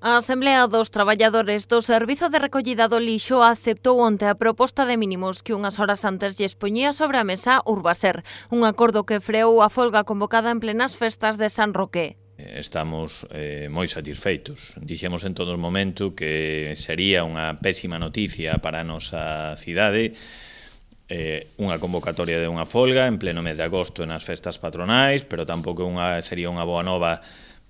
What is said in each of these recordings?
A Asamblea dos Traballadores do Servizo de Recollida do Lixo aceptou onte a proposta de mínimos que unhas horas antes lles poñía sobre a mesa Urbaser, un acordo que freou a folga convocada en plenas festas de San Roque. Estamos moi satisfeitos. Dixemos en todo momento que sería unha pésima noticia para a nosa cidade unha convocatoria de unha folga en pleno mes de agosto nas festas patronais, pero tampouco sería unha boa nova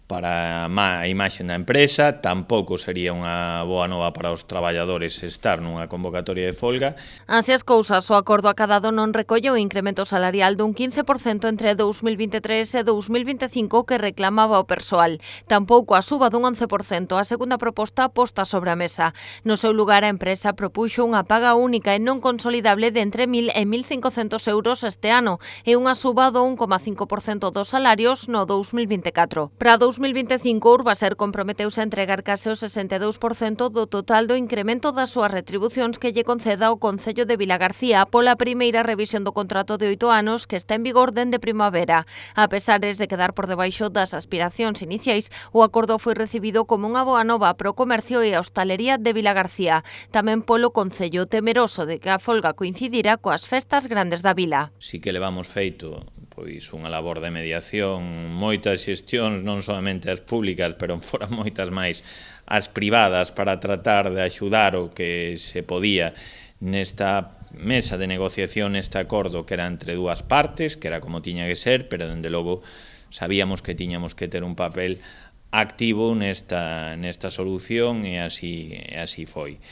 para a imaxe da empresa, tampouco sería unha boa nova para os traballadores estar nunha convocatoria de folga. Así as cousas, o acordo acadado non recolle o incremento salarial dun 15% entre 2023 e 2025 que reclamaba o persoal. Tampouco a suba dun 11%, a segunda proposta posta sobre a mesa. No seu lugar, a empresa propuxo unha paga única e non consolidable de entre 1.000 e 1.500 euros este ano e unha suba do 1,5% dos salarios no 2024. Para 2025, Urbaser comprometeuse a entregar case o 62% do total do incremento das súas retribucións que lle conceda o Concello de Vilagarcía pola primeira revisión do contrato de 8 anos que está en vigor dende primavera. A pesares de quedar por debaixo das aspiracións iniciais, o acordo foi recibido como unha boa nova pro comercio e a hostalería de Vilagarcía, tamén polo Concello, temeroso de que a folga coincidira coas festas grandes da vila. Si que levamos feito pois unha labor de mediación, moitas xestións, non solamente as públicas, pero foran moitas máis as privadas para tratar de axudar o que se podía nesta mesa de negociación, este acordo que era entre dúas partes, que era como tiña que ser, pero dende logo sabíamos que tiñamos que ter un papel activo nesta solución e así foi.